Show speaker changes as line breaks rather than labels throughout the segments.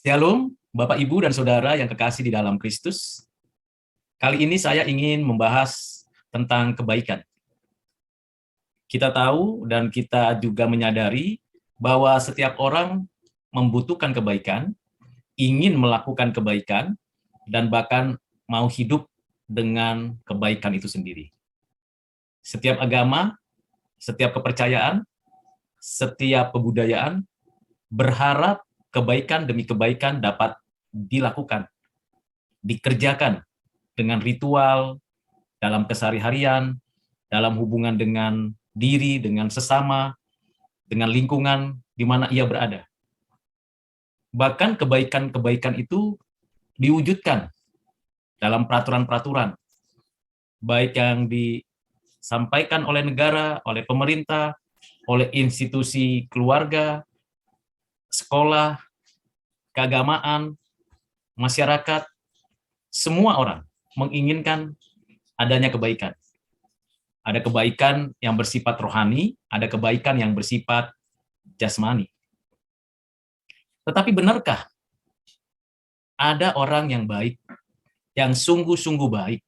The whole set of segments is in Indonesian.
Shalom, Bapak, Ibu, dan Saudara yang kekasih di dalam Kristus. Kali ini saya ingin membahas tentang kebaikan. Kita tahu dan kita juga menyadari bahwa setiap orang membutuhkan kebaikan, ingin melakukan kebaikan, dan bahkan mau hidup dengan kebaikan itu sendiri. Setiap agama, setiap kepercayaan, setiap kebudayaan berharap kebaikan demi kebaikan dapat dilakukan, dikerjakan dengan ritual, dalam keseharian, dalam hubungan dengan diri, dengan sesama, dengan lingkungan di mana ia berada. Bahkan kebaikan-kebaikan itu diwujudkan dalam peraturan-peraturan, baik yang disampaikan oleh negara, oleh pemerintah, oleh institusi keluarga, sekolah, keagamaan, masyarakat, semua orang menginginkan adanya kebaikan. Ada kebaikan yang bersifat rohani, ada kebaikan yang bersifat jasmani. Tetapi benarkah ada orang yang baik, yang sungguh-sungguh baik,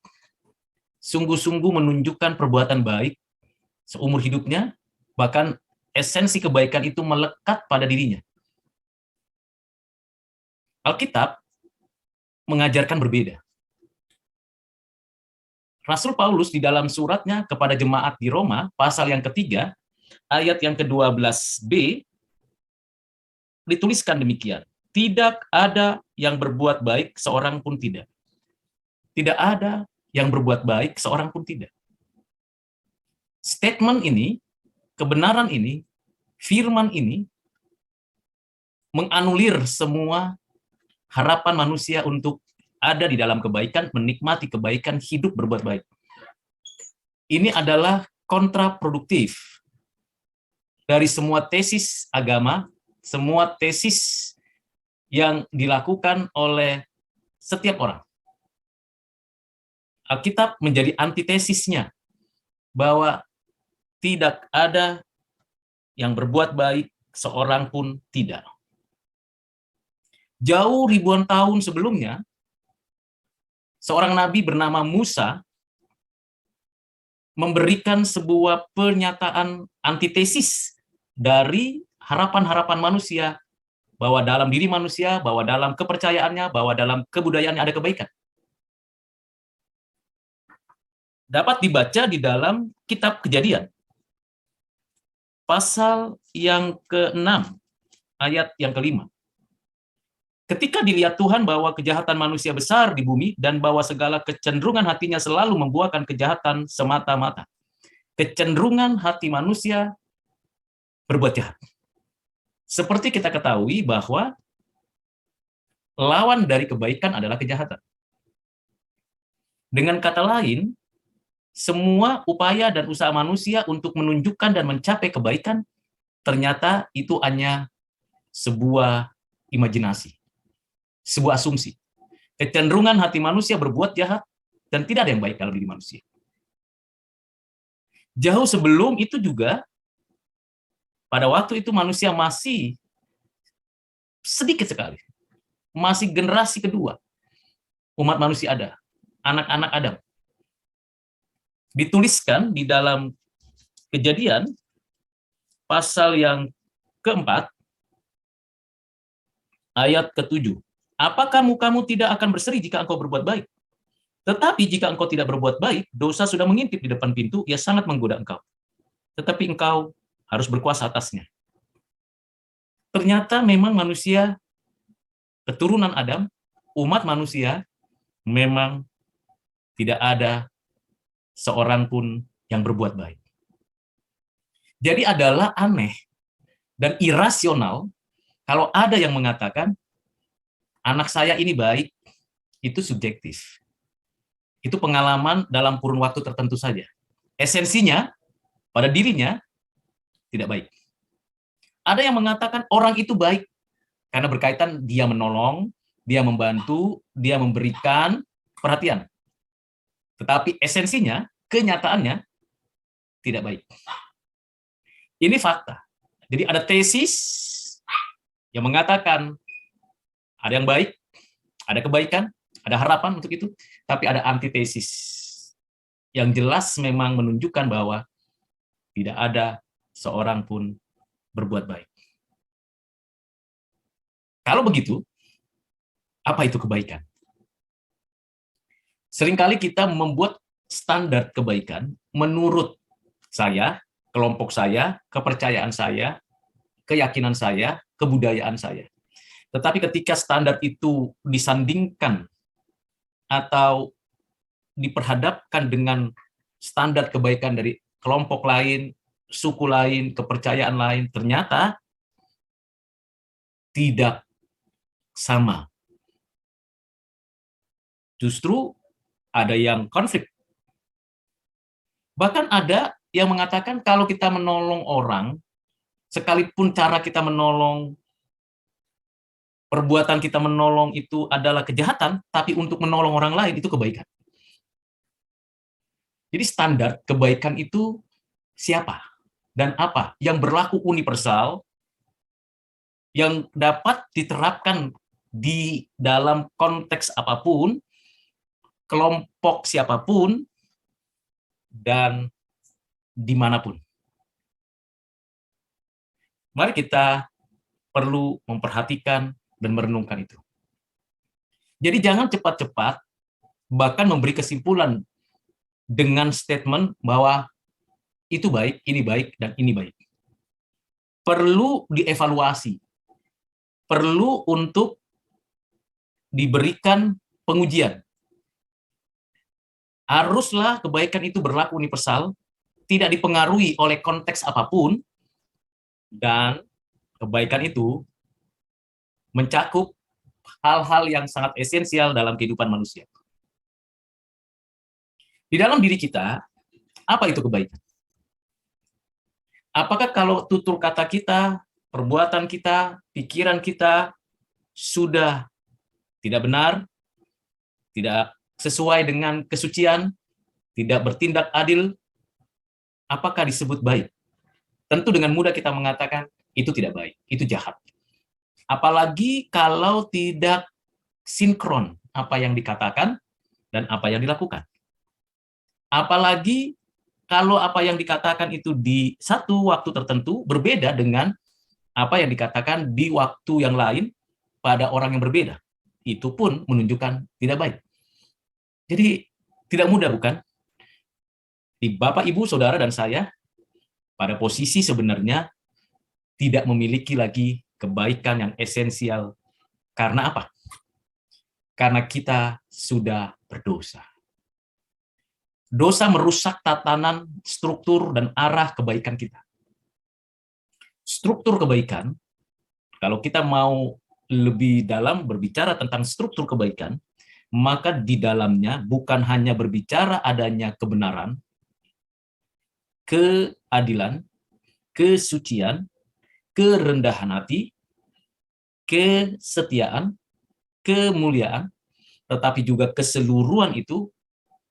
sungguh-sungguh menunjukkan perbuatan baik seumur hidupnya, bahkan esensi kebaikan itu melekat pada dirinya? Alkitab mengajarkan berbeda. Rasul Paulus di dalam suratnya kepada jemaat di Roma, pasal yang ketiga, ayat yang ke-12b, dituliskan demikian. Tidak ada yang berbuat baik, seorang pun tidak. Tidak ada yang berbuat baik, seorang pun tidak. Statement ini, kebenaran ini, firman ini, menganulir semua harapan manusia untuk ada di dalam kebaikan, menikmati kebaikan, hidup berbuat baik. Ini adalah kontraproduktif dari semua tesis agama, semua tesis yang dilakukan oleh setiap orang. Alkitab menjadi antitesisnya, bahwa tidak ada yang berbuat baik, seorang pun tidak. Jauh ribuan tahun sebelumnya, seorang nabi bernama Musa memberikan sebuah pernyataan antitesis dari harapan-harapan manusia, bahwa dalam diri manusia, bahwa dalam kepercayaannya, bahwa dalam kebudayaannya ada kebaikan. Dapat dibaca di dalam kitab Kejadian, pasal yang ke-6, ayat yang ke-5. Ketika dilihat Tuhan bahwa kejahatan manusia besar di bumi, dan bahwa segala kecenderungan hatinya selalu membuahkan kejahatan semata-mata. Kecenderungan hati manusia berbuat jahat. Seperti kita ketahui bahwa lawan dari kebaikan adalah kejahatan. Dengan kata lain, semua upaya dan usaha manusia untuk menunjukkan dan mencapai kebaikan, ternyata itu hanya sebuah imajinasi, sebuah asumsi. Kecenderungan hati manusia berbuat jahat, dan tidak ada yang baik dalam diri manusia. Jauh sebelum itu juga, pada waktu itu manusia masih sedikit sekali, masih generasi kedua, umat manusia ada, anak-anak Adam. Dituliskan di dalam Kejadian, pasal yang ke-4, ayat ke-7. Apakah mukamu tidak akan berseri jika engkau berbuat baik? Tetapi jika engkau tidak berbuat baik, dosa sudah mengintip di depan pintu, ia sangat menggoda engkau. Tetapi engkau harus berkuasa atasnya. Ternyata memang manusia, keturunan Adam, umat manusia, memang tidak ada seorang pun yang berbuat baik. Jadi adalah aneh dan irasional kalau ada yang mengatakan, anak saya ini baik. Itu subjektif. Itu pengalaman dalam kurun waktu tertentu saja. Esensinya, pada dirinya, tidak baik. Ada yang mengatakan orang itu baik, karena berkaitan dia menolong, dia membantu, dia memberikan perhatian. Tetapi esensinya, kenyataannya, tidak baik. Ini fakta. Jadi ada tesis yang mengatakan Ada yang baik, ada kebaikan, ada harapan untuk itu, tapi ada antitesis yang jelas memang menunjukkan bahwa tidak ada seorang pun berbuat baik. Kalau begitu, apa itu kebaikan? Seringkali kita membuat standar kebaikan menurut saya, kelompok saya, kepercayaan saya, keyakinan saya, kebudayaan saya. Tetapi ketika standar itu disandingkan atau diperhadapkan dengan standar kebaikan dari kelompok lain, suku lain, kepercayaan lain, ternyata tidak sama. Justru ada yang konflik. Bahkan ada yang mengatakan kalau kita menolong orang, sekalipun cara kita menolong, perbuatan kita menolong itu adalah kejahatan, tapi untuk menolong orang lain itu kebaikan. Jadi standar kebaikan itu siapa dan apa yang berlaku universal, yang dapat diterapkan di dalam konteks apapun, kelompok siapapun, dan dimanapun. Mari kita perlu memperhatikan dan merenungkan itu. Jadi jangan cepat-cepat bahkan memberi kesimpulan dengan statement bahwa itu baik, dan ini baik. Perlu dievaluasi, perlu untuk diberikan pengujian. Haruslah kebaikan itu berlaku universal, tidak dipengaruhi oleh konteks apapun, dan kebaikan itu mencakup hal-hal yang sangat esensial dalam kehidupan manusia. Di dalam diri kita, apa itu kebaikan? Apakah kalau tutur kata kita, perbuatan kita, pikiran kita sudah tidak benar, tidak sesuai dengan kesucian, tidak bertindak adil, apakah disebut baik? Tentu dengan mudah kita mengatakan itu tidak baik, itu jahat. Apalagi kalau tidak sinkron apa yang dikatakan dan apa yang dilakukan. Apalagi kalau apa yang dikatakan itu di satu waktu tertentu berbeda dengan apa yang dikatakan di waktu yang lain pada orang yang berbeda. Itu pun menunjukkan tidak baik. Jadi tidak mudah, bukan? Di Bapak, Ibu, Saudara, dan saya pada posisi sebenarnya tidak memiliki lagi kebaikan yang esensial. Karena apa? Karena kita sudah berdosa. Dosa merusak tatanan, struktur, dan arah kebaikan kita. Struktur kebaikan, kalau kita mau lebih dalam berbicara tentang struktur kebaikan, maka di dalamnya bukan hanya berbicara adanya kebenaran, keadilan, kesucian, kerendahan hati, kesetiaan, kemuliaan, tetapi juga keseluruhan itu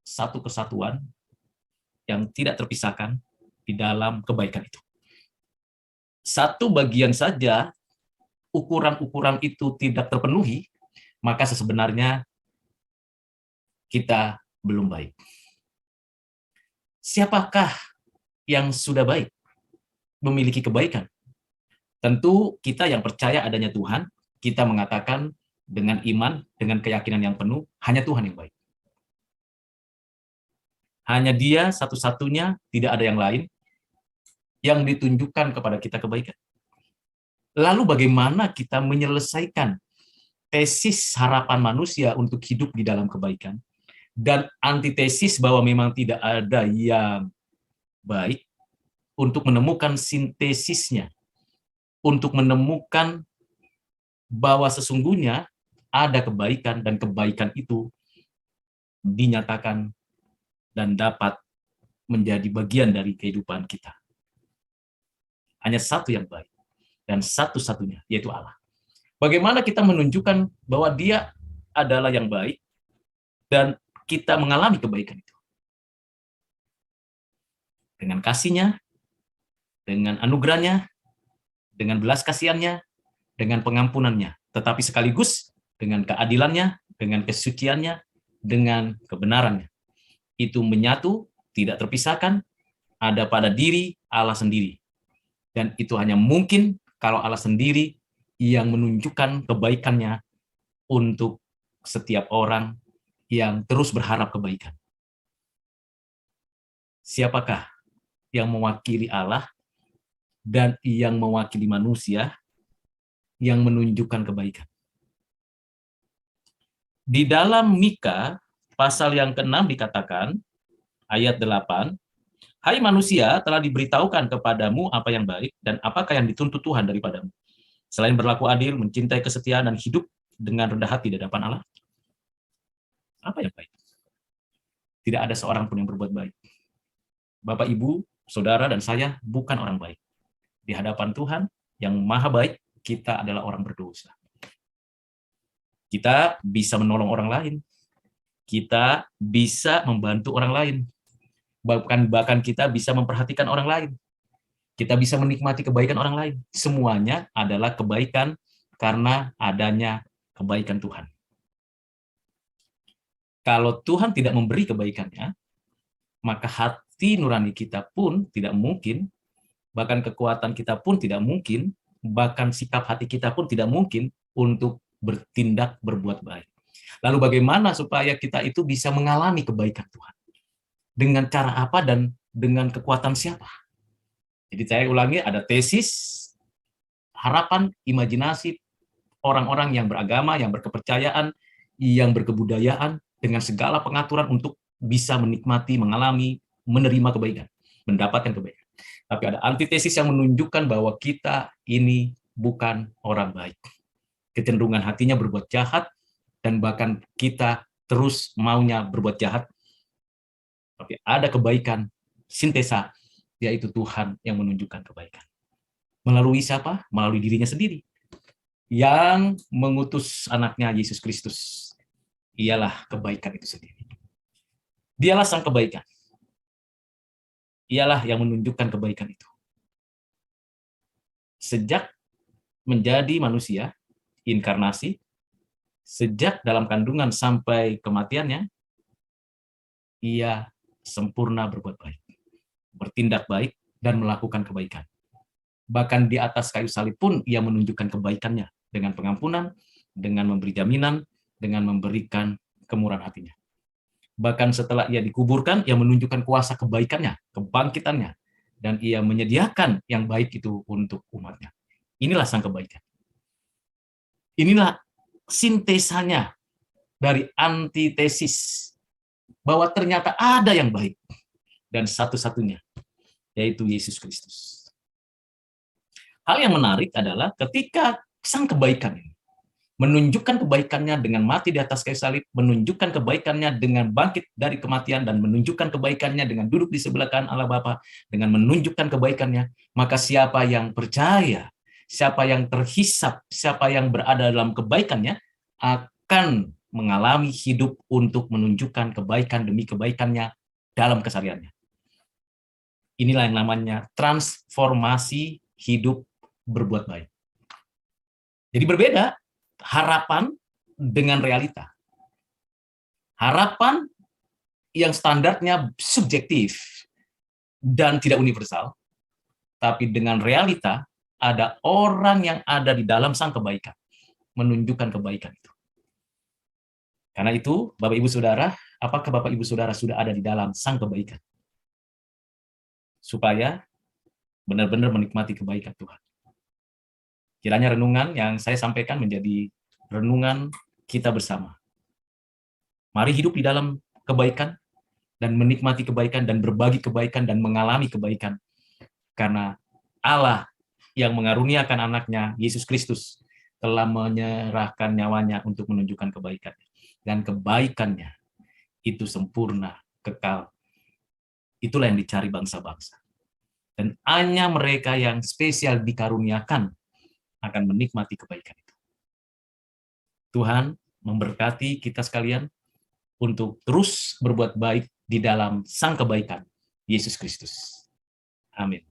satu kesatuan yang tidak terpisahkan di dalam kebaikan itu. Satu bagian saja ukuran-ukuran itu tidak terpenuhi, maka sebenarnya kita belum baik. Siapakah yang sudah baik, memiliki kebaikan? Tentu kita yang percaya adanya Tuhan, kita mengatakan dengan iman, dengan keyakinan yang penuh, hanya Tuhan yang baik. Hanya Dia satu-satunya, tidak ada yang lain yang ditunjukkan kepada kita kebaikan. Lalu bagaimana kita menyelesaikan tesis harapan manusia untuk hidup di dalam kebaikan dan antitesis bahwa memang tidak ada yang baik, untuk menemukan sintesisnya, untuk menemukan bahwa sesungguhnya ada kebaikan dan kebaikan itu dinyatakan dan dapat menjadi bagian dari kehidupan kita. Hanya satu yang baik dan satu-satunya, yaitu Allah. Bagaimana kita menunjukkan bahwa Dia adalah yang baik dan kita mengalami kebaikan itu? Dengan kasih-Nya, dengan anugerah-Nya, dengan belas kasihan-Nya, dengan pengampunan-Nya. Tetapi sekaligus dengan keadilannya, dengan kesuciannya, dengan kebenarannya. Itu menyatu, tidak terpisahkan, ada pada diri Allah sendiri. Dan itu hanya mungkin kalau Allah sendiri yang menunjukkan kebaikannya untuk setiap orang yang terus berharap kebaikan. Siapakah yang mewakili Allah dan yang mewakili manusia yang menunjukkan kebaikan? Di dalam Mika, pasal yang ke-6 dikatakan, ayat 8, "Hai manusia, telah diberitahukan kepadamu apa yang baik dan apakah yang dituntut Tuhan daripadamu. Selain berlaku adil, mencintai kesetiaan, dan hidup dengan rendah hati di hadapan Allah." Apa yang baik? Tidak ada seorang pun yang berbuat baik. Bapak, Ibu, Saudara, dan saya bukan orang baik. Di hadapan Tuhan yang maha baik, kita adalah orang berdosa. Kita bisa menolong orang lain. Kita bisa membantu orang lain. Bahkan kita bisa memperhatikan orang lain. Kita bisa menikmati kebaikan orang lain. Semuanya adalah kebaikan karena adanya kebaikan Tuhan. Kalau Tuhan tidak memberi kebaikannya, maka hati nurani kita pun tidak mungkin, bahkan kekuatan kita pun tidak mungkin, bahkan sikap hati kita pun tidak mungkin untuk bertindak berbuat baik. Lalu bagaimana supaya kita itu bisa mengalami kebaikan Tuhan? Dengan cara apa dan dengan kekuatan siapa? Jadi saya ulangi, ada tesis, harapan, imajinasi orang-orang yang beragama, yang berkepercayaan, yang berkebudayaan, dengan segala pengaturan untuk bisa menikmati, mengalami, menerima kebaikan, mendapatkan kebaikan. Tapi ada antitesis yang menunjukkan bahwa kita ini bukan orang baik. Kecenderungan hatinya berbuat jahat, dan bahkan kita terus maunya berbuat jahat. Tapi ada kebaikan, sintesa, yaitu Tuhan yang menunjukkan kebaikan. Melalui siapa? Melalui dirinya sendiri, yang mengutus anaknya Yesus Kristus. Ialah kebaikan itu sendiri. Dialah sang kebaikan. Ialah yang menunjukkan kebaikan itu. Sejak menjadi manusia, inkarnasi, sejak dalam kandungan sampai kematiannya, ia sempurna berbuat baik, bertindak baik, dan melakukan kebaikan. Bahkan di atas kayu salib pun ia menunjukkan kebaikannya dengan pengampunan, dengan memberi jaminan, dengan memberikan kemurahan hatinya. Bahkan setelah ia dikuburkan, ia menunjukkan kuasa kebaikannya, kebangkitannya, dan ia menyediakan yang baik itu untuk umatnya. Inilah sang kebaikan. Inilah sintesanya dari antitesis, bahwa ternyata ada yang baik, dan satu-satunya, yaitu Yesus Kristus. Hal yang menarik adalah ketika sang kebaikan ini menunjukkan kebaikannya dengan mati di atas kayu salib, menunjukkan kebaikannya dengan bangkit dari kematian, dan menunjukkan kebaikannya dengan duduk di sebelah kanan Allah Bapa, dengan menunjukkan kebaikannya, maka siapa yang percaya, siapa yang terhisap, siapa yang berada dalam kebaikannya, akan mengalami hidup untuk menunjukkan kebaikan demi kebaikannya dalam kesehariannya. Inilah yang namanya transformasi hidup berbuat baik. Jadi berbeda harapan dengan realita. Harapan yang standarnya subjektif dan tidak universal, tapi dengan realita ada orang yang ada di dalam sang kebaikan, menunjukkan kebaikan itu. Karena itu, Bapak Ibu Saudara, apakah Bapak Ibu Saudara sudah ada di dalam sang kebaikan? Supaya benar-benar menikmati kebaikan Tuhan. Kiranya renungan yang saya sampaikan menjadi renungan kita bersama. Mari hidup di dalam kebaikan dan menikmati kebaikan dan berbagi kebaikan dan mengalami kebaikan. Karena Allah yang mengaruniakan anaknya, Yesus Kristus, telah menyerahkan nyawanya untuk menunjukkan kebaikan. Dan kebaikannya itu sempurna, kekal. Itulah yang dicari bangsa-bangsa. Dan hanya mereka yang spesial dikaruniakan akan menikmati kebaikan itu. Tuhan memberkati kita sekalian untuk terus berbuat baik di dalam sang kebaikan, Yesus Kristus. Amin.